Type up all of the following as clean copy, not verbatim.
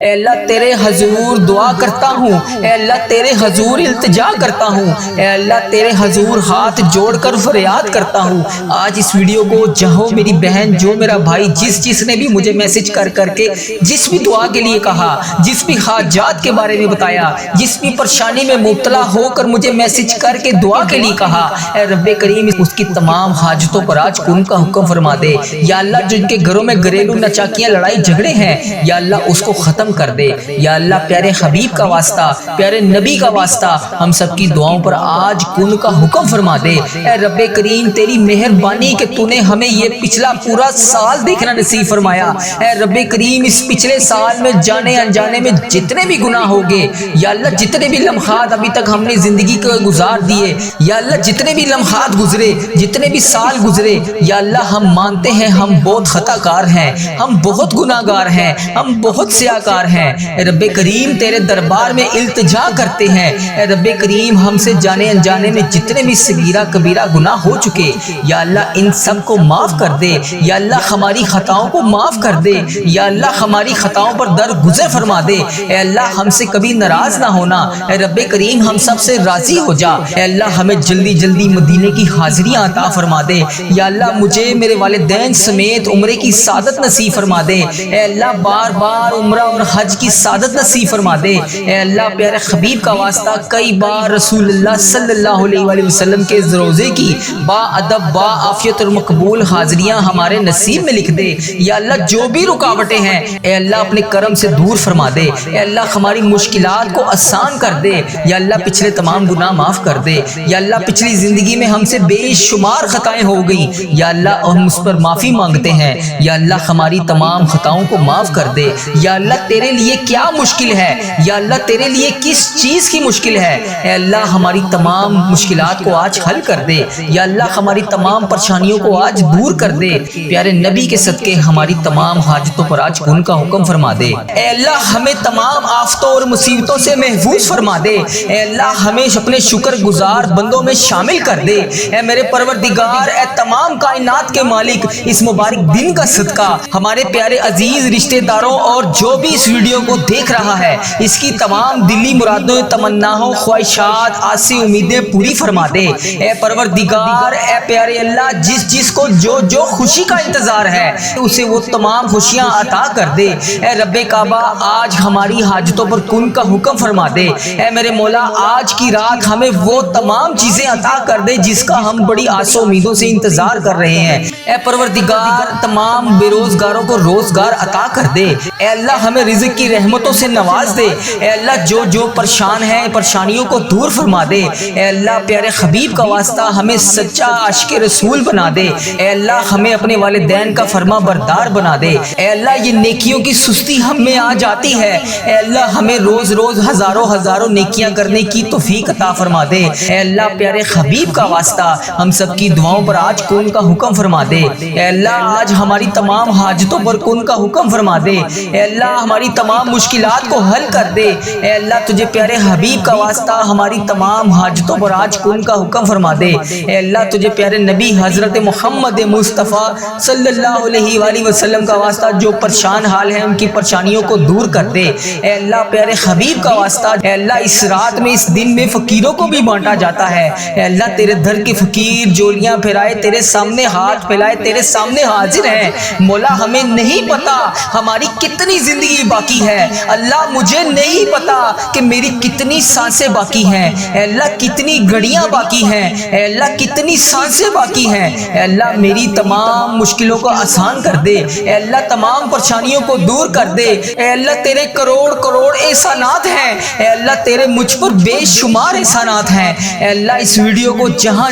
اے اللہ تیرے حضور دعا کرتا ہوں، اے اللہ تیرے حضور التجا کرتا ہوں، اے اللہ تیرے حضور ہاتھ جوڑ کر فریاد کرتا ہوں۔ آج اس ویڈیو کو جہو میری بہن جو میرا بھائی جس نے بھی مجھے میسج کر کے جس بھی دعا کے لیے کہا، جس بھی حاجات کے بارے میں بتایا، جس بھی پریشانی میں مبتلا ہو کر مجھے میسج کر کے دعا کے لیے کہا، اے رب کریم اس کی تمام حاجتوں پر آج کن کا حکم فرما دے۔ یا اللہ جن کے گھروں میں گھریلو نچاکیاں لڑائی جھگڑے ہیں، یا اللہ اس کو ختم کر دے۔ یا اللہ پیارے حبیب کا واسطہ، پیارے نبی کا واسطہ ہم سب کی دعاؤں پر آج کن کا حکم فرما دے۔ اے رب کریم تیری مہربانی کہ تو نے ہمیں یہ پچھلا پورا سال دیکھنا نصیب فرمایا۔ اے رب کریم اس پچھلے سال میں جانے انجانے میں جتنے بھی گناہ ہو گئے، یا اللہ جتنے بھی لمحات ابھی تک ہم نے زندگی کو گزار دیے، یا اللہ جتنے بھی لمحات گزرے، جتنے بھی سال گزرے، یا اللہ ہم مانتے ہیں ہم بہت خطا کار ہیں، ہم بہت گناہ گار ہیں، ہم بہت سیاکار ہیں۔ اے رب کریم تیرے دربار میں التجا کرتے ہیں۔ اے رب کریم ہم سے جانے انجانے میں جتنے بھی صغیرہ کبیرہ گناہ ہو چکے، یا اللہ ان سب کو معاف کر دے۔ یا اللہ ہماری خطاؤں کو معاف کر دے۔ یا اللہ ہماری خطاؤں پر درگزر فرما دے۔ اے اللہ ہم سے کبھی ناراض نہ ہونا۔ اے رب کریم ہم سب سے راضی ہو جا۔ اے اللہ ہمیں جلدی جلدی مدینے کی حاضریاں عطا فرما دے۔ یا اللہ مجھے میرے والدین سمیت عمرے کی سعادت نصیب فرما دے۔ اے اللہ بار بار عمرہ اور حج کی سعادت نصیب فرما دے۔ اے اللہ پیارے حبیب کا واسطہ کئی بار رسول اللہ صلی اللہ علیہ وآلہ وسلم کے روزے کی با ادب با عافیت اور مقبول حاضریاں ہمارے نصیب میں لکھ دے۔ یا اللہ جو بھی رکاوٹیں ہیں اے اللہ اپنے کرم سے دور فرما دے۔ اے اللہ ہماری مشکلات کو آسان کر دے۔ یا اللہ پچھلے تمام گناہ معاف کر دے۔ یا اللہ پچھلی زندگی میں ہم سے بے شمار خطائیں ہو گئی، یا اللہ ہم اس پر معافی مانگتے ہیں۔ یا اللہ ہماری تمام خطاؤں کو معاف کر دے۔ یا اللہ تیرے لیے کیا مشکل ہے، یا اللہ تیرے لیے کس چیز کی مشکل ہے، اے اللہ ہماری تمام مشکلات کو آج حل کر دے۔ یا اللہ ہماری تمام پریشانیوں کو آج دور کر دے۔ پیارے نبی کے صدقے ہماری تمام حاجتوں پر آج کن کا حکم فرما دے۔ اے اللہ ہمیں تمام آفتوں اور مصیبتوں سے محفوظ فرما دے۔ اے اللہ ہمیں اپنے شکر گزار بندوں میں شامل کر دے۔ اے میرے پروردگار، اے تمام کائنات کے مالک، اس مبارک دن کا صدقہ ہمارے پیارے عزیز رشتہ داروں اور جو بھی اس ویڈیو کو دیکھ رہا ہے، اس کی تمام دلی مرادوں، تمناؤں، خواہشات، آسیں امیدیں پوری فرما دے۔ اے پروردگار، اے پیارے اللہ جس کو جو خوشی کا انتظار ہے اسے وہ تمام خوشیاں عطا کر دے۔ اے رب کعبہ آج ہماری حاجتوں پر کن کا حکم فرما دے۔ اے میرے مولا آج کی رات ہمیں وہ تمام چیزیں عطا کر دے جس کا ہم بڑی آسوں امیدوں سے انتظار کر رہے ہیں۔ اے پروردگار تمام بے روزگاروں کو روزگار عطا کر دے۔ اے اللہ ہمیں رزق کی رحمتوں سے نواز دے۔ اے اللہ جو پریشان ہیں پریشانیوں کو دور فرما دے۔ اے اللہ پیارے حبیب کا واسطہ ہمیں سچا عاشق رسول بنا دے۔ اے اللہ ہمیں اپنے والدین کا فرما بردار بنا دے۔ اے اللہ یہ نیکیوں کی سستی ہم میں آ جاتی ہے، اے اللہ ہمیں روز روز ہزاروں نیکیاں کرنے کی توفیق عطا فرما دے۔ اے اللہ پیارے حبیب کا واسطہ ہم سب کی دعاؤں پر آج کن کا حکم فرما دے۔ اے اللہ آج ہماری تمام حاجتوں پر کن کا حکم فرما دے۔ اے اللہ ہماری تمام مشکلات کو حل کر دے۔ اے اللہ تجھے پیارے حبیب کا واسطہ ہماری تمام حاجتوں پر آج کن کا حکم فرما دے۔ اے اللہ تجھے پیارے نبی حضرت محمد مصطفیٰ صلی اللہ علیہ وآلہ وسلم کا واسطہ جو پریشان حال ہیں ان کی پریشانیوں کو دور کر دے۔ اے اللہ پیارے حبیب کا واسطہ اے اللہ اس رات میں اس دن میں فقیروں کو بھی بانٹا جاتا ہے۔ اے اللہ تیرے در کے فقیر جولیاں پھیلائے تیرے سامنے ہاتھ پھیلائے تیرے سامنے حاضر ہیں۔ مولا ہمیں نہیں پتا ہماری کتنی زندگی باقی ہے، اللہ مجھے نہیں پتا کہ میری کتنی سانسیں باقی ہیں، اے اللہ کتنی گھڑیاں باقی ہیں، اے اللہ کتنی سانسیں باقی ہیں۔ اے اللہ میری تمام مشکلوں کو آسان کر دے۔ اے اللہ تمام پریشانیوں کو دور کر دے۔ اے اللہ تیرے کروڑ احسانات ہیں، اے اللہ تیرے مجھ پر بے شمار احسانات ہیں۔ اے اللہ اس ویڈیو کو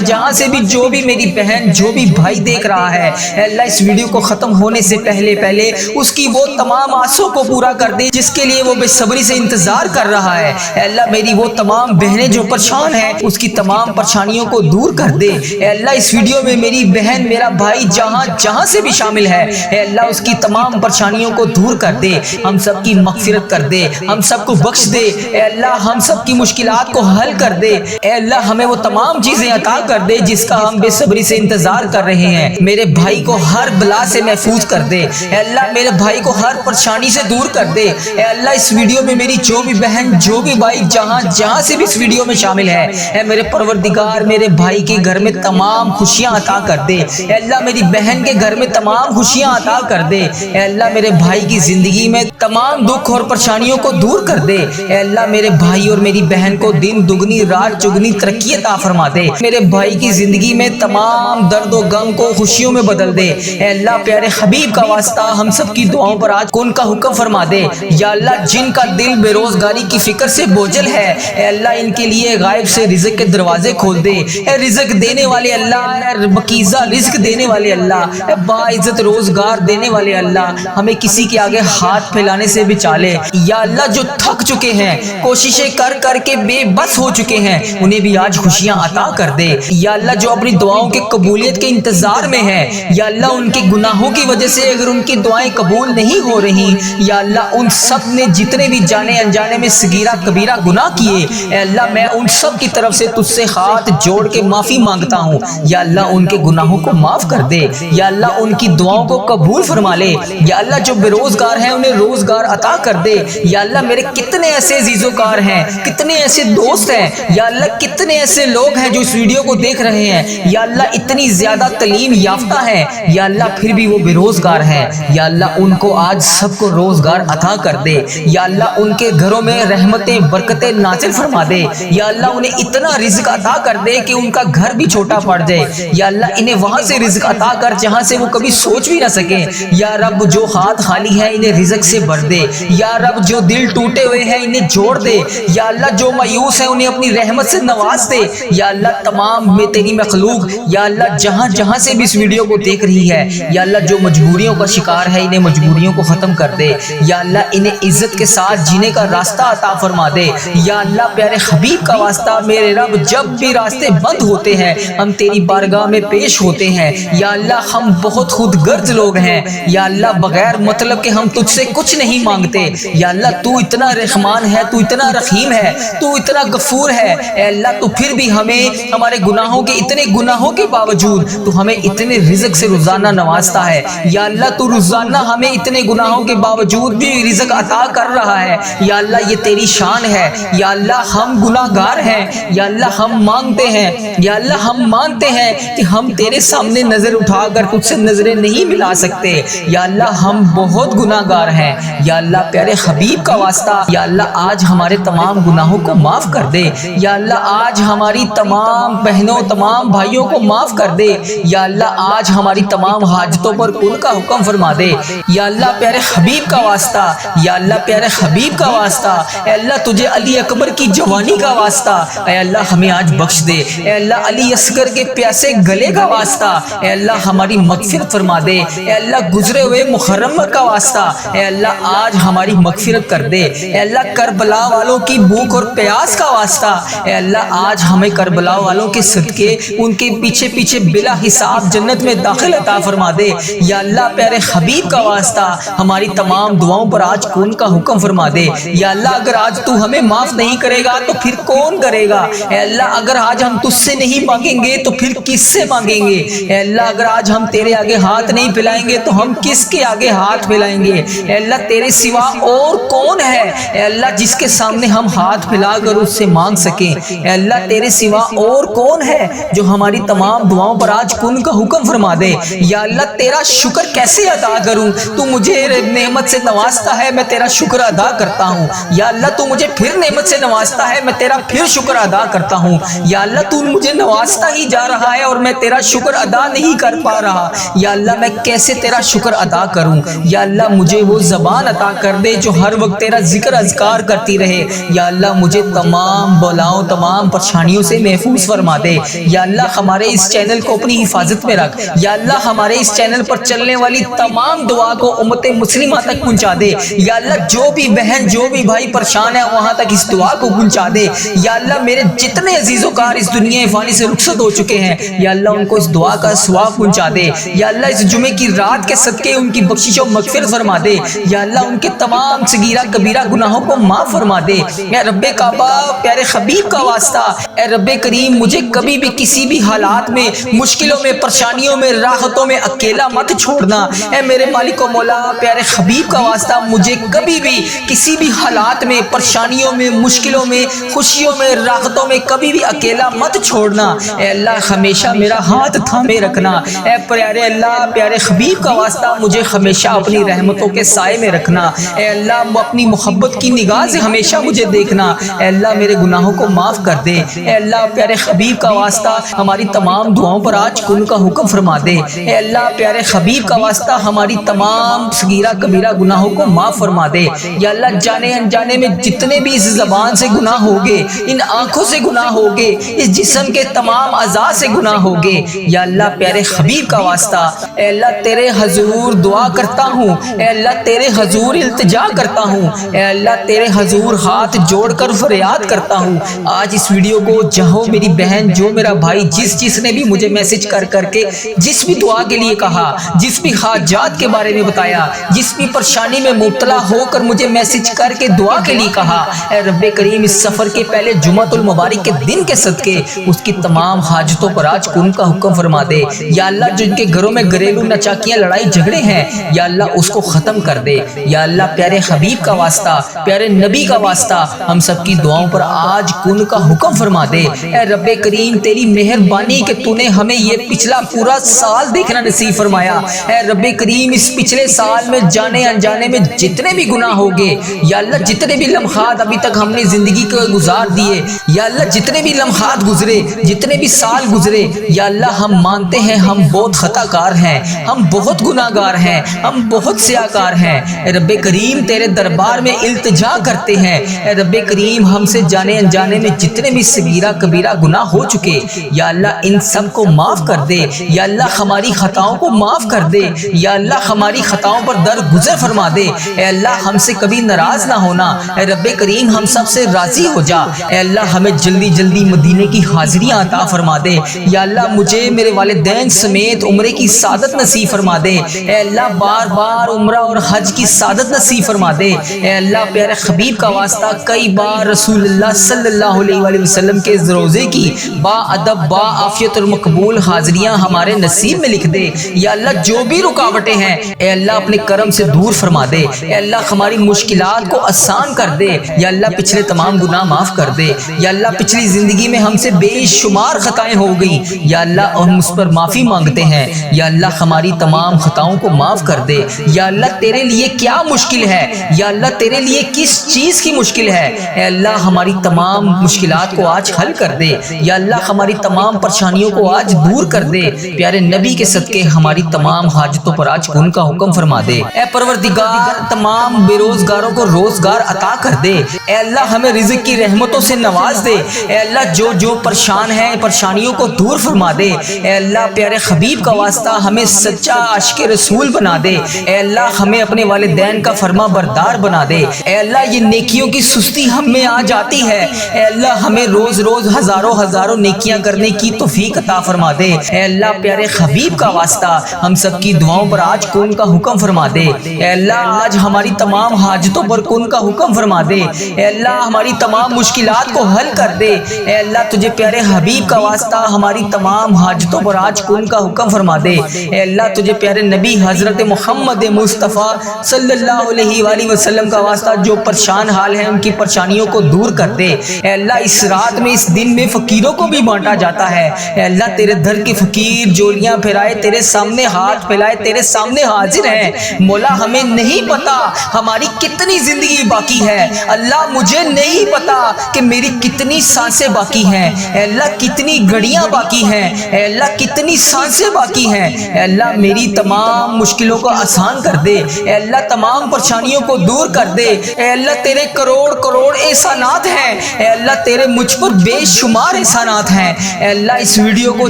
جہاں سے بھی جو بھی میری بہن جو بھی بھائی دیکھ رہا ہے، اے اللہ اس ویڈیو کو ختم ہونے سے پہلے اس کی وہ تمام آسوں کو پورا کر دے جس کے لیے وہ بے صبری سے انتظار کر رہا ہے۔ اے اللہ میری وہ تمام بہنیں جو پریشان ہیں اس کی تمام پریشانیوں کو دور کر دے۔ اے اللہ اس ویڈیو میں میری بہن میرا بھائی جہاں سے بھی شامل ہے، اے اللہ اس کی تمام پریشانیوں کو دور کر دے، ہم سب کی مغفرت کر دے، ہم سب کو بخش دے۔ اے اللہ ہم سب کی مشکلات کو حل کر دے۔ اے اللہ ہمیں وہ تمام چیزیں عطا کر دے جس کا ہم بے صبری سے انتظار کر رہے ہیں۔ میرے بھائی کو ہر بلا سے محفوظ کر دے۔ اے اللہ میرے بھائی کو ہر پریشانی سے دور کر دے۔ اے اللہ اس ویڈیو میں میری جو بھی بہن جو بھی بھائی جہاں سے بھی اس ویڈیو میں شامل ہے، اے میرے پروردگار میرے بھائی کے گھر میں تمام خوشیاں عطا کر دے۔ اے اللہ میری بہن کے گھر میں تمام خوشیاں عطا کر دے۔ اے اللہ میرے بھائی کی زندگی میں تمام دکھ اور پریشانیوں کو دور کر دے۔ اے اللہ میرے بھائی اور میری بہن کو دن دگنی رات چگنی ترقی عطا فرما دے۔ میرے بھائی کی زندگی میں تمام درد و غم کو خوشیوں میں بدل دے۔ اے اللہ پیارے حبیب کا واسطہ ہم سب کی دعاؤں پر آج کن کا حکم فرما دے۔ یا اللہ جن کا دل بے روزگاری کی فکر سے بوجھل ہے، اے اللہ ان کے لیے غائب سے رزق کے دروازے کھول دے۔ اے رزق دینے والے اللہ، اے مقیزہ رزق دینے والے اللہ، اے باعزت روزگار دینے والے اللہ، ہمیں کسی کے آگے ہاتھ پھیلانے سے بچا لے۔ یا اللہ جو تھک چکے ہیں، کوششیں کر کر کے بے بس ہو چکے ہیں، انہیں بھی آج خوشیاں عطا کر دے۔ یا اللہ جو اپنی دعاؤں کے قبولیت کے انتظار میں ہیں، یا اللہ ان کے گناہوں کی وجہ سے اگر ان کی دعائیں قبول نہیں ہو رہی، یا اللہ ان سب نے جتنے بھی جانے انجانے میں صغیرہ کبیرہ گناہ کیے، اے اللہ میں ان سب کی طرف سے تجھ سے ہاتھ جوڑ کے معافی مانگتا ہوں۔ یا اللہ ان کے گناہوں کو معاف کر دے۔ یا اللہ ان کی دعاؤں کو قبول فرما لے۔ یا اللہ جو بے روزگار ہیں انہیں روزگار عطا کر دے۔ یا اللہ میرے کتنے ایسے عزیزوکار ہیں، کتنے ایسے دوست ہیں، یا اللہ کتنے ایسے لوگ ہیں جو اس ویڈیو کو دیکھ رہے ہیں، یا اللہ اتنی زیادہ تعلیم یافتہ ہیں، یا اللہ پھر بھی وہ بے روزگار ہیں۔ یا اللہ ان کو آج سب کو روزگار عطا کر دے۔ یا اللہ ان کے گھروں میں رحمتیں برکتیں نازل فرما دے۔ یا اللہ انہیں اتنا رزق عطا کر دے کہ ان کا گھر بھی چھوٹا پڑ جائے۔ یا اللہ انہیں وہاں سے رزق عطا کر جہاں سے وہ کبھی سوچ بھی نہ سکیں۔ یا رب جو ہاتھ خالی ہے انہیں رزق سے بھر دے۔ یا رب جو دل ٹوٹے ہوئے ہیں انہیں جوڑ دے۔ یا اللہ جو مایوس ہیں انہیں اپنی رحمت سے نواز دے۔ یا اللہ تمام میں تیری مخلوق، یا اللہ جہاں سے بھی اس ویڈیو کو دیکھ رہی ہے، یا اللہ جو مجبوریوں کا شکار ہے انہیں مجبوریوں کو ختم کر دے۔ یا اللہ انہیں عزت کے ساتھ جینے کا راستہ عطا فرما دے۔ یا اللہ پیارے حبیب کا واسطہ میرے رب جب بھی راستے بند ہوتے ہیں ہم تیری بارگاہ میں پیش ہوتے ہیں، یا اللہ ہم بہت خود غرض لوگ ہیں، یا اللہ بغیر مطلب کہ ہم تجھ سے کچھ نہیں مانگتے۔ یا اللہ تو اتنا رحمان ہے، تو اتنا رحیم ہے، تو اتنا غفور ہے۔ اے اللہ تو پھر بھی ہمیں ہمارے گناہوں کے اتنے گناہوں کے باوجود تو ہمیں اتنے رزق سے روزانہ نوازتا ہے۔ یا اللہ تو روزانہ ہمیں اتنے گناہوں کے باوجود بھی رزق عطا کر رہا ہے۔ یا اللہ یہ تیری شان ہے۔ یا اللہ ہم گناہگار ہیں، یا اللہ ہم مانگتے ہیں، یا اللہ ہم مانتے ہیں کہ ہم تیرے سامنے نظر اٹھا کر تجھ سے نظریں نہیں ملا سکتے۔ یا اللہ ہم بہت گناہگار ہیں۔ یا اللہ پیارے حبیب کا واسطہ یا اللہ آج ہمارے تمام گناہوں کو معاف کر دے۔ یا اللہ آج ہماری تمام بہنوں تمام بھائیوں کو معاف کر دے۔ یا اللہ آج ہماری تمام حاجتوں پر کن کا حکم فرما دے۔ یا اللہ پیارے حبیب کا واسطہ، یا اللہ پیارے حبیب کا واسطہ، اے اللہ تجھے علی اکبر کی جوانی کا واسطہ اے اللہ ہمیں آج بخش دے۔ اے اللہ علی اصغر کے پیاسے گلے کا واسطہ اے اللہ ہماری مغفرت فرما دے۔ اے اللہ گزرے ہوئے محرم کا واسطہ اے اللہ آج ہماری مغفرت کر دے۔ اے اللہ کربلا والوں کی بھوک اور پیاس کا واسطہ اے اللہ آج ہمیں کربلا والوں کے صدقے ان کے پیچھے پیچھے بلا حساب جنت میں داخل عطا فرما دے۔ یا اللہ پیارے حبیب کا واسطہ ہماری تمام دعاؤں پر آج کون کا حکم فرما دے۔ یا اللہ اگر آج تو ہمیں معاف نہیں کرے گا تو پھر کون کرے گا؟ اے اللہ اگر آج ہم تجھ سے نہیں مانگیں گے تو پھر کس سے مانگیں گے؟ اے اللہ اگر آج ہم تیرے آگے ہاتھ نہیں پھیلائیں گے تو ہم کس کے آگے ہاتھ پھیلائیں گے؟ اے اللہ تیرے سوا اور کون ہے اے اللہ جس کے سامنے ہم ہاتھ پھیلا کر اس سے مانگ سکیں؟ اے اللہ تیرے سوا اور کون ہے جو ہماری تمام دعاؤں پر آج کن کا حکم فرما دے؟ یا اللہ تیرا شکر کیسے ادا کروں؟ تو مجھے نعمت سے نوازتا ہے میں تیرا شکر ادا کرتا ہوں۔ یا اللہ تو مجھے پھر نعمت سے نوازتا ہے میں تیرا پھر شکر ادا کرتا ہوں۔ یا اللہ تو مجھے نوازتا ہی جا رہا ہے اور میں تیرا شکر ادا نہیں کر پا رہا۔ یا اللہ میں کیسے تیرا شکر ادا کروں؟ یا اللہ مجھے وہ زبان عطا کر دے جو ہر وقت تیرا ذکر اذکار کرتی رہے۔ یا اللہ مجھے تمام بلاؤں تمام پریشانیوں سے محفوظ فرما دے۔ یا اللہ ہمارے اس چینل کو اپنی حفاظت میں رکھ۔ یا اللہ ہمارے اس چینل پر چلنے والی تمام دعا کو امت مسلمہ تک پہنچا دے۔ یا اللہ جو بھی بہن جو بھی بھائی پریشان ہے وہاں تک اس دعا کو پہنچا دے۔ یا اللہ میرے جتنے عزیز و کار اس دنیا فانی سے رخصت ہو چکے ہیں یا اللہ ان کو اس دعا کا ثواب پہنچا دے۔ یا اللہ اس جمعے کی رات کے صدقے ان کی بخشش و مغفرت فرما دے۔ یا اللہ ان کے تمام صغیرہ کبیرہ گناہوں کو معاف فرما دے۔ اے رب کعبہ پیارے حبیب کا واسطہ اے رب کریم مجھے کبھی بھی کسی بھی حالات میں مشکلوں میں پریشانیوں میں راحتوں میں اکیلا مت چھوڑنا۔ اے میرے مالک و مولا پیارے حبیب کا واسطہ واسطہ مجھے کبھی بھی کسی بھی حالات میں، پریشانیوں میں، مشکلوں میں، خوشیوں میں، راحتوں میں کبھی بھی اکیلا مت چھوڑنا۔ اے اللہ ہمیشہ میرا ہاتھ تھامے رکھنا۔ اے پیارے اللہ، پیارے حبیب کا واسطہ مجھے ہمیشہ اپنی رحمتوں کے سائے میں رکھنا۔ اے اللہ اپنی محبت کی نگاہ سے ہمیشہ مجھے دیکھنا۔ اے اللہ میرے گناہوں کو معاف کر دے۔ اے اللہ پیارے حبیب کا واسطہ ہماری تمام دعاؤں پر آج کن کا حکم فرما دے۔ اے اللہ پیارے حبیب کا واسطہ ہماری تمام صغیرہ کبیرہ گناہوں کو معاف فرما دے۔ یا اللہ جانے انجانے میں جتنے بھی اس زبان سے گناہ ہوگے، ان آنکھوں سے گناہ ہوگے، اس جسم کے تمام اعضاء سے گناہ ہوگے، یا اللہ پیارے حبیب کا واسطہ اے اللہ تیرے حضور دعا کرتا ہوں، اے اللہ تیرے حضور التجا کرتا ہوں، اے اللہ تیرے حضور ہاتھ جوڑ کر فریاد کرتا ہوں۔ آج اس ویڈیو کو جہو میری بہن، جو میرا بھائی، جس نے بھی مجھے میسج کر کے جس بھی دعا کے لیے کہا، جس بھی حاجات کے بارے میں بتایا، جس بھی پریشانی میں مبتلا ہو کر مجھے میسج کر کے دعا کے لیے کہا، اے رب کریم اس سفر کے پہلے جمعۃ المبارک کے دن کے صدقے اس کی تمام حاجتوں پر آج کن کا حکم فرما دے۔ یا اللہ جن کے گھروں میں گھریلو نچاکیاں، لڑائی جھگڑے ہیں، یا اللہ اس کو ختم کر دے۔ یا اللہ پیارے حبیب کا واسطہ، پیارے نبی کا واسطہ ہم سب کی دعاؤں پر آج کن کا حکم فرما دے۔ اے رب کریم تیری مہربانی کہ تو نے ہمیں یہ پچھلا پورا سال دیکھنا نصیب فرمایا۔ اے رب کریم اس پچھلے سال میں جانے انجانے میں جتنے بھی گناہ ہوگے، یا اللہ جتنے بھی لمحات ابھی تک ہم نے زندگی کو گزار دیے، یا اللہ جتنے بھی لمحات گزرے، جتنے بھی سال گزرے، یا اللہ ہم مانتے ہیں ہم بہت خطا کار ہیں، ہم بہت گناہ گار ہیں، ہم بہت سیاہ کار ہیں۔ اے رب کریم تیرے دربار میں التجا کرتے ہیں۔ اے رب کریم ہم سے جانے انجانے میں جتنے بھی صغیرہ کبیرہ گناہ ہو چکے، یا اللہ ان سب کو معاف کر دے۔ یا اللہ ہماری خطاؤں کو معاف کر دے۔ یا اللہ ہماری خطاؤں پر درگزر فرما دے۔ اے اللہ ہم سے کبھی ناراض نہ ہونا۔ اے رب کریم ہم سب سے راضی ہو جا۔ اے اللہ ہمیں جلدی جلدی مدینے کی حاضریاں عطا فرما دے۔ یا اللہ مجھے میرے والدین سمیت عمرے کی سعادت نصیب فرما دے۔ اے اللہ بار بار عمرہ اور حج کی سعادت نصیب فرما دے۔ اے اللہ پیارے حبیب کا واسطہ کئی بار رسول اللہ صلی اللہ علیہ وآلہ وسلم کے روزے کی با ادب، با عافیت اور مقبول حاضریاں ہمارے نصیب میں لکھ دے۔ یا اللہ جو بھی رکاوٹیں ہیں اے اللہ اپنے کرم سے دور فرما دے۔ اے اللہ ہماری مشکلات کو آسان کر دے۔ یا اللہ پچھلے تمام گناہ معاف کر دے۔ یا اللہ پچھلی زندگی میں ہم سے بے شمار خطائیں ہو گئی، یا اللہ ہم اس پر معافی مانگتے ہیں۔ یا اللہ ہماری تمام خطاؤں کو معاف کر دے۔ یا اللہ تیرے لیے کیا مشکل ہے، یا اللہ تیرے لیے کس چیز کی مشکل ہے، اے اللہ ہماری تمام مشکلات کو آج حل کر دے۔ یا اللہ ہماری تمام پریشانیوں کو آج دور کر دے۔ پیارے نبی کے صدقے ہماری تمام حاجتوں پر آج کن کا حکم فرما دے۔ اے پروردگار تمام بے روزگاروں کو روزگار عطا کر دے۔ اے اللہ ہمیں رزق کی رحمتوں سے نواز دے۔ اے اللہ جو پریشان ہیں پریشانیوں کو دور فرما دے۔ اے اللہ پیارے حبیب کا واسطہ ہمیں سچا عاشق رسول بنا دے۔ اے اللہ ہمیں اپنے والدین کا فرما بردار بنا دے۔ اے اللہ یہ نیکیوں کی سستی ہم میں آ جاتی ہے، اے اللہ ہمیں روز روز ہزاروں نیکیاں کرنے کی توفیق عطا فرما دے۔ اے اللہ پیارے حبیب کا واسطہ ہم سب کی دعاؤں پر آج کن کا حکم فرما دے۔ اے اللہ آج ہماری تمام حاجتوں پر کن کا حکم فرما دے۔ اے اللہ ہماری تمام مشکلات کو حل کر دے۔ اے اللہ تجھے پیارے حبیب کا واسطہ ہماری تمام حاجتوں پر آج کن کا حکم فرما دے۔ اے اللہ تجھے پیارے نبی حضرت محمد مصطفیٰ صلی اللہ علیہ وآلہ وسلم کا واسطہ جو پریشان حال ہیں ان کی پریشانیوں کو دور کر دے۔ اے اللہ اس رات میں اس دن میں فقیروں کو بھی بانٹا جاتا ہے۔ اے اللہ تیرے در کے فقیر جولیاں پھیلائے تیرے سامنے ہاتھ پھیلائے تیرے سامنے حاضر ہیں۔ مولا ہمیں نہیں پتا ہماری کتنی زندگی باقی ہے، اللہ مجھے نہیں پتا کہ میری کتنی سانسیں باقی ہیں، اے اللہ کتنی گھڑیاں باقی ہیں، اے اللہ کتنی سانسیں باقی ہیں۔ اے اللہ میری تمام مشکلوں کو آسان کر دے۔ اے اللہ تمام پریشانیوں کو دور کر دے۔ اے اللہ تیرے کروڑ احسانات ہیں، اے اللہ تیرے مجھ پر بے شمار احسانات ہیں۔ اے اللہ اس ویڈیو کو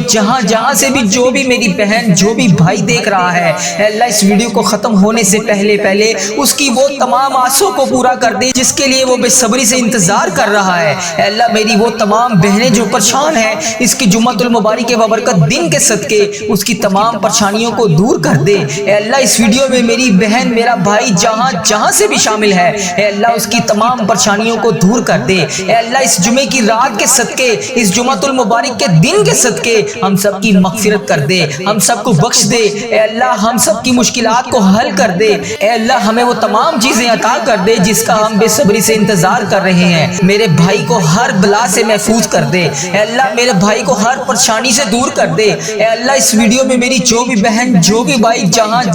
جہاں سے بھی جو بھی میری بہن جو بھی بھائی دیکھ رہا ہے، اے اللہ اس ویڈیو کو ختم ہونے سے پہلے اس کی وہ تمام آسوں کو پورا کر دے جس کے لیے وہ بے صبری سے انتظار کر رہا ہے۔ اے اللہ میری وہ تمام بہنیں جو پریشان ہیں اس کی جمعۃ المبارک کے بابرکت دن کے صدقے اس کی تمام پریشانیوں کو دور کر دے۔ اے اللہ اس ویڈیو میں میری بہن میرا بھائی جہاں سے بھی شامل ہے، اے اللہ اس کی تمام پریشانیوں کو دور کر دے۔ اے اللہ اس جمعے کی رات کے صدقے اس جمعۃ المبارک کے دن کے صدقے ہم سب کی مغفرت کر دے، ہم سب کو بخش دے۔ اے اللہ ہم سب کی مشکلات کو حل کر دے۔ اے اللہ ہمیں وہ تمام چیزیں عطا کر دے جس کا ہم بے صبری سے انتظار کر رہے ہیں۔ میرے بھائی کو ہر بلا سے محفوظ کر دے اے اللہ، میرے بھائی کو ہر پریشانی سے دور کر دے اے اللہ۔ اس ویڈیو میں میری جو بھی بہن، جو بھی بھائی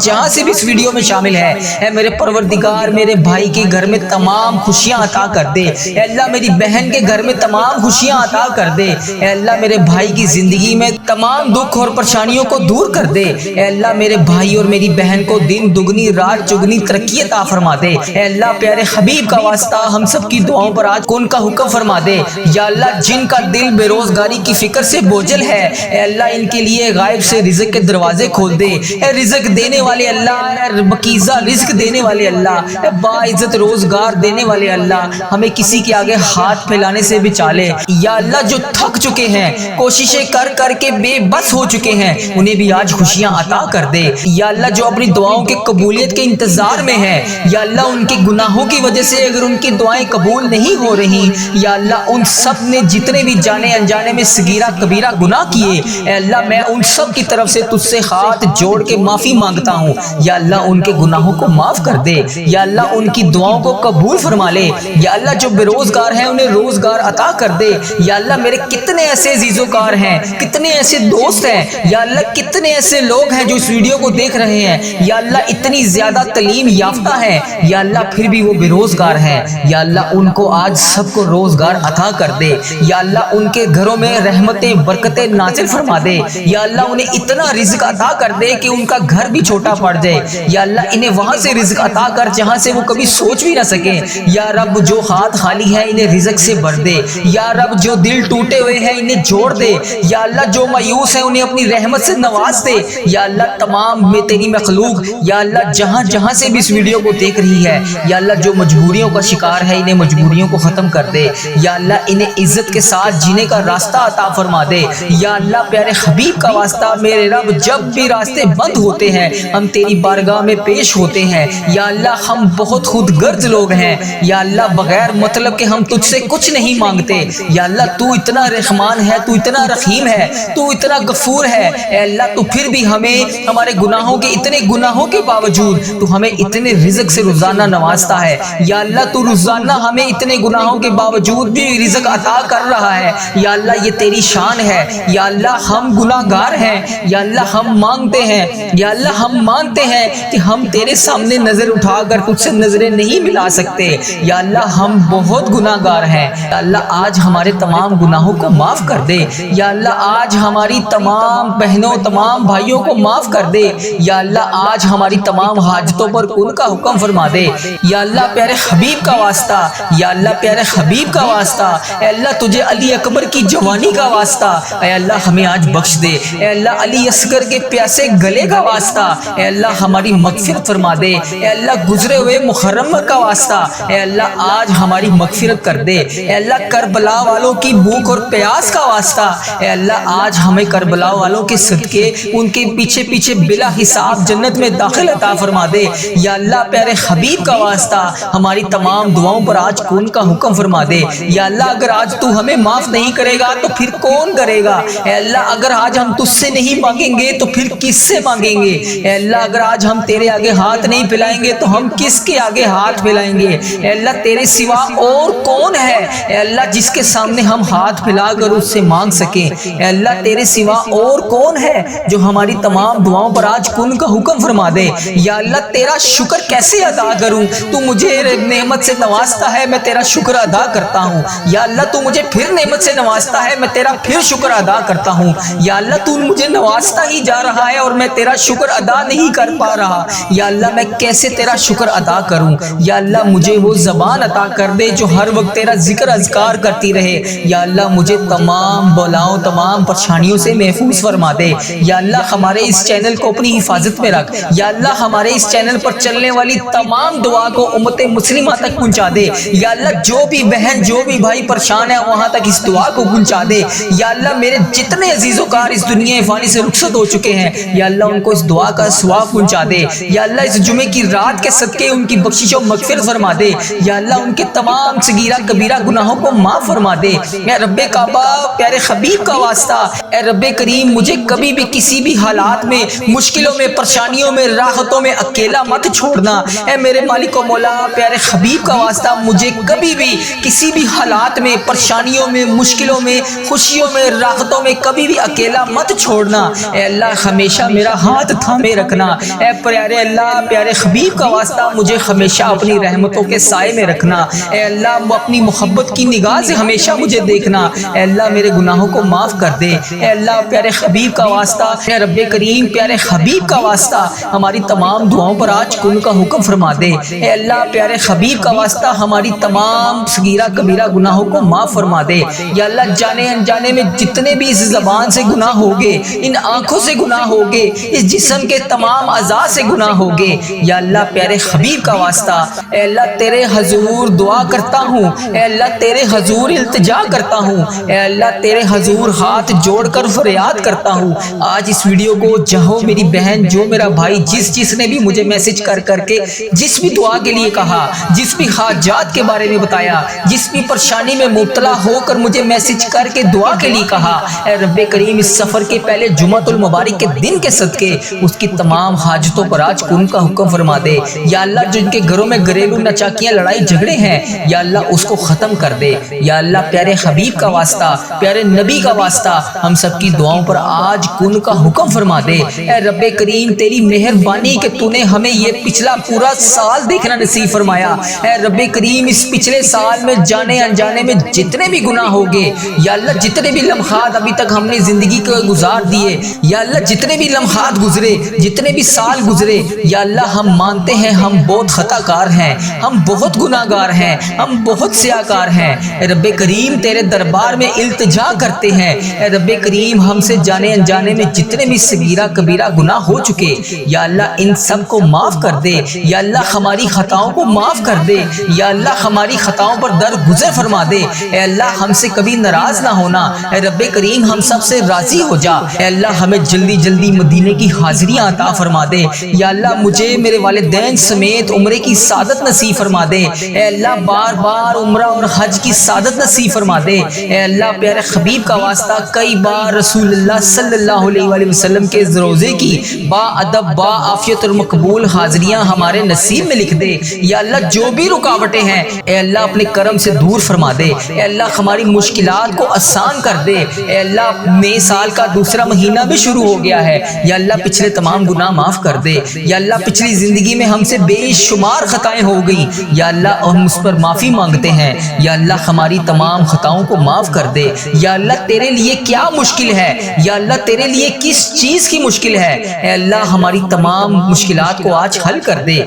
جہاں سے بھی اس ویڈیو میں شامل ہے، اے میرے پروردگار میرے بھائی کے گھر میں تمام خوشیاں عطا کر دے اے اللہ۔ میری بہن کے گھر میں تمام خوشیاں عطا کر دے اے اللہ۔ میرے بھائی کی زندگی میں تمام دکھ اور پریشانیوں کو دور کر دے اے اللہ۔ میرے بھائی اور میری بہن کو دن دگنی رات چگنی ترقی عطا فرما دے اے اللہ۔ پیارے حبیب کا واسطہ ہم سب کی دعاؤں پر آج کن کا حکم فرما دے یا اللہ۔ جن کا دل بے روزگاری کی فکر سے بوجھل ہے اے اللہ، ان کے لیے غائب سے رزق کے دروازے کھول دے اے رزق دینے والے اللہ، اے بکیزہ رزق دینے والے اللہ، اے باعزت روزگار دینے والے اللہ۔ ہمیں کسی کے آگے ہاتھ پھیلانے سے بچا لے یا اللہ۔ جو تھک چکے ہیں، کوششیں کر کر کے بے بس ہو چکے ہیں، انہیں بھی آج خوشیاں عطا کر دے یا اللہ۔ جو اپنی دعاؤں کے قبولیت کے انتظار میں ہے یا اللہ، ان کے گناہوں کی وجہ سے اگر ان کی دعائیں قبول نہیں ہو رہی یا اللہ، ان سب نے جتنے بھی جانے انجانے میں صغیرہ کبیرہ گناہ کیے اے اللہ، میں ان سب کی طرف سے تجھ سے ہاتھ جوڑ کے معافی مانگتا ہوں یا اللہ۔ ان کے گناہوں کو معاف کر دے یا اللہ، ان کی دعاؤں کو قبول فرما لے یا اللہ۔ جو بے روزگار ہیں انہیں روزگار عطا کر دے یا اللہ۔ میرے کتنے ایسے عزیزوکار ہیں، کتنے ایسے دوست ہیں یا اللہ، کتنے ایسے لوگ ہیں جو اس ویڈیو کو دیکھ رہے ہیں یا اللہ، اتنی زیادہ تعلیم یافتہ ہیں یا اللہ، پھر بھی وہ بے روزگار ہیں یا اللہ۔ ان کو آج سب کو روزگار عطا کر دے یا اللہ۔ ان کے گھروں میں رحمتیں برکتیں نازل فرما دے یا اللہ۔ انہیں اتنا رزق عطا کر دے کہ ان کا گھر بھی چھوٹا پڑ جائے یا اللہ۔ انہیں وہاں سے رزق عطا کر جہاں سے وہ کبھی سوچ بھی نہ سکیں یا رب۔ جو ہاتھ خالی ہے انہیں رزق سے بھر دے یا رب۔ جو دل ٹوٹے ہوئے ہیں انہیں جوڑ دے یا اللہ۔ جو مایوس ہیں انہیں اپنی رحمت سے نواز دے یا اللہ۔ تمام میں تیری مخلوق یا اللہ، جہاں سے بھی اس ویڈیو کو دیکھ رہی ہے یا اللہ، جو مجبوریوں کا شکار ہے انہیں مجبوریوں کو ختم کر دے یا اللہ۔ انہیں عزت کے ساتھ جینے کا راستہ عطا فرما دے یا اللہ۔ پیارے حبیب کا واسطہ میرے رب، جب بھی راستے بند ہوتے ہیں ہم تیری بارگاہ میں پیش ہوتے ہیں یا اللہ۔ ہم بہت خود غرض لوگ ہیں یا اللہ، بغیر مطلب کہ ہم تجھ سے کچھ نہیں مانگتے یا اللہ۔ تو اتنا رحمان ہے، تو اتنا رحیم ہے، تو اتنا غفور ہے اے اللہ۔ تو پھر بھی ہمیں ہمارے گناہوں کے اتنے گناہوں کے باوجود تو ہمیں اتنے رزق سے روزانہ نوازتا ہے یا اللہ۔ تو روزانہ ہمیں اتنے گناہوں کے باوجود بھی رزق عطا کر رہا ہے یا اللہ۔ یہ تیری شان ہے یا اللہ۔ ہم گناہگار ہیں یا اللہ، ہم مانگتے ہیں یا اللہ۔ ہم مانتے ہیں کہ ہم تیرے سامنے نظر اٹھا کر تجھ سے نظریں نہیں ملا سکتے یا اللہ۔ ہم بہت گناہگار ہیں یا اللہ۔ آج ہمارے تمام گناہوں کو معاف کر دے یا اللہ۔ آج ہماری تمام بہنوں تمام بھائیوں کو معاف کر دے یا اللہ۔ آج ہماری تمام حاجتوں پر کن کا حکم فرما دے یا اللہ۔ پیارے حبیب کا واسطہ یا اللہ، پیارے حبیب کا واسطہ اے اللہ۔ تجھے علی اکبر کی جوانی کا واسطہ اے اللہ ہمیں آج بخش دے اے اللہ۔ علی اصغر کے پیاسے گلے کا واسطہ اے اللہ ہماری مغفرت فرما دے اے اللہ۔ گزرے ہوئے محرم کا واسطہ اے اللہ آج ہماری مغفرت کر دے اے اللہ۔ کربلا والوں کی بھوک اور پیاس کا واسطہ اے اللہ، آج ہمیں کربلا والوں کے صدقے ان کے پیچھے پیچھے بلا حساب جنت میں داخل عطا فرما دے یا اللہ۔ پیارے حبیب کا واسطہ ہماری تمام دعاؤں پر آج کن کا حکم فرما دے یا اللہ۔ اگر آج تو ہمیں معاف نہیں کرے گا تو پھر کون کرے گا اے اللہ۔ اگر آج ہم تجھ سے نہیں مانگیں گے تو پھر کس سے مانگیں گے اے اللہ۔ اگر آج ہم تیرے آگے ہاتھ نہیں پھیلائیں گے تو ہم کس کے آگے ہاتھ پھیلائیں گے اے اللہ۔ تیرے سوا اور کون ہے اے اللہ جس کے سامنے ہم ہاتھ پھیلا کر اس سے مانگ سکیں اے اللہ۔ تیرے سوا اور کون ہے جو ہماری تمام دعاؤں پر آج کن کا حکم فرما دے یا اللہ۔ تیرا شکر کیسے ادا کروں؟ تو مجھے نعمت سے نوازتا ہے، میں تیرا شکر ادا کرتا ہوں یا اللہ۔ تو مجھے پھر نعمت سے نوازتا ہے، میں تیرا پھر شکر ادا کرتا ہوں یا اللہ۔ تو مجھے نوازتا ہی جا رہا ہے اور میں تیرا شکر ادا نہیں کر پا رہا یا اللہ۔ میں کیسے تیرا شکر ادا کروں یا اللہ۔ مجھے وہ زبان عطا کر دے جو ہر وقت تیرا ذکر اذکار کرتی رہے یا اللہ۔ مجھے تمام بلاؤں تمام پریشانیوں سے محفوظ فرما دے یا اللہ۔ ہمارے اس چینل کو اپنی حفاظت میں رکھ یا اللہ۔ ہمارے اس چینل پر چلنے والی تمام دعا کو امت مسلمہ تک پہنچا دے یا اللہ۔ جو بھی بہن جو بھی بھائی پریشان ہے وہاں تک اس دعا کو پہنچا دے یا اللہ۔ میرے جتنے عزیزوکار اس دنیا فانی سے رخصت ہو چکے ہیں یا اللہ، ان کو اس دعا کا ثواب پہنچا دے یا اللہ۔ اس جمعے کی رات کے صدقے ان کی بخشش و مغفرت فرما دے یا اللہ۔ ان کے تمام صغیرہ کبیرہ گناہوں کو معاف فرما دے اے رب کعبہ۔ پیارے حبیب کا واسطہ اے رب کریم، مجھے کبھی بھی کسی بھی حالات میں، مشکلوں میں، پریشانیوں میں، راحتوں میں اکیلا مت مت چھوڑنا۔ اے میرے مالک و مولا، پیارے حبیب کا واسطہ مجھے کبھی بھی کسی بھی حالات میں، پریشانیوں میں، مشکلوں میں، خوشیوں میں، راحتوں میں کبھی بھی اکیلا مت چھوڑنا۔ اے اللہ ہمیشہ میرا ہاتھ تھامے رکھنا۔ اے پیارے اللہ، پیارے حبیب کا واسطہ مجھے ہمیشہ اپنی رحمتوں کے سائے میں رکھنا۔ اے اللہ اپنی محبت کی نگاہ سے ہمیشہ مجھے دیکھنا۔ اے اللہ میرے گناہوں کو معاف کر دے۔ اے اللہ پیارے حبیب کا واسطہ، اے رب کریم پیارے حبیب کا واسطہ ہماری تمام دعاؤں پر آج کن کا حکم فرما دے۔ اے اللہ پیارے حبیب کا واسطہ ہماری تمام صغیرہ کبیرہ گناہوں کو معاف فرما دے۔ یا اللہ جانے انجانے میں جتنے بھی اس زبان سے گناہ ہوگے، ان آنکھوں سے گناہ ہوگے، اس جسم کے تمام اعضاء سے گناہ ہوگے، یا اللہ پیارے حبیب کا واسطہ اے اللہ تیرے حضور دعا کرتا ہوں، اے اللہ تیرے حضور التجا کرتا ہوں، اے اللہ تیرے حضور ہاتھ جوڑ کر فریاد کرتا ہوں۔ آج اس ویڈیو کو جہو میری بہن، جو میرا بھائی، جس نے بھی مجھے میسج کر کے جس بھی دعا کے لیے کہا، جس بھی حاجات کے بارے میں بتایا، جس بھی پریشانی میں مبتلا ہو کر مجھے میسج کر کے دعا کے لیے کہا، اے رب کریم اس سفر کے پہلے جمعۃ المبارک کے دن کے صدقے اس کی تمام حاجتوں پر آج کن کا حکم فرما دے۔ یا اللہ جن کے گھروں میں گھریلو نچاکیاں، لڑائی جھگڑے ہیں، یا اللہ اس کو ختم کر دے۔ یا اللہ پیارے حبیب کا واسطہ، پیارے نبی کا واسطہ ہم سب کی دعاؤں پر آج کن کا حکم فرما دے۔ اے رب کریم تیری مہربانی کہ تو نے ہمیں یہ پچھلا پورا سال دیکھنا نصیب فرمایا۔ اے رب کریم اس پچھلے سال میں جانے انجانے میں جتنے بھی گناہ ہوگے، یا اللہ جتنے بھی لمحات ابھی تک ہم نے زندگی کو گزار دیے، یا اللہ جتنے بھی لمحات گزرے، جتنے بھی سال گزرے، یا اللہ ہم مانتے ہیں ہم بہت خطا کار ہیں، ہم بہت گناہ گار ہیں، ہم بہت سیاہ کار ہیں۔ اے رب کریم تیرے دربار میں التجا کرتے ہیں۔ اے رب کریم ہم سے جانے انجانے میں جتنے بھی صغیرہ کبیرہ گناہ ہو چکے، یا اللہ ان سب کو معاف کر دے۔ یا اللہ ہماری خطاؤں کو معاف کر دے۔ یا اللہ ہماری خطاؤں پر درگزر فرما دے۔ اے اللہ ہم سے کبھی ناراض نہ ہونا۔ اے رب کریم ہم سب سے راضی ہو جا۔ اے اللہ ہمیں جلدی جلدی مدینے کی حاضریاں عطا فرما دے۔ یا اللہ مجھے میرے والدین سمیت عمرے کی سعادت نصیب فرما دے۔ اے اللہ بار بار عمرہ اور حج کی سعادت نصیب فرما دے۔ اے اللہ پیارے حبیب کا واسطہ کئی بار رسول اللہ صلی اللہ علیہ وآلہ وسلم کے روزے کی با ادب با عافیت اور مقبول حاضریاں ہمارے نصیب میں لکھ دے۔ یا اللہ جو بھی رکاوٹیں ہیں اے اللہ اپنے کرم سے دور فرما دے۔ اے اللہ ہماری مشکلات کو آسان کر دے۔ اے اللہ نئے سال کا دوسرا مہینہ بھی شروع ہو گیا ہے، یا اللہ پچھلے تمام گناہ معاف کر دے۔ یا اللہ پچھلی زندگی میں ہم سے بے شمار خطائیں ہو گئی، یا اللہ ہم اس پر معافی مانگتے ہیں۔ یا اللہ ہماری تمام خطاؤں کو معاف کر دے۔ یا اللہ تیرے لیے کیا مشکل ہے، یا اللہ تیرے لیے کس چیز کی مشکل ہے، اے اللہ ہماری تمام مشکلات کو آج حل کر دے۔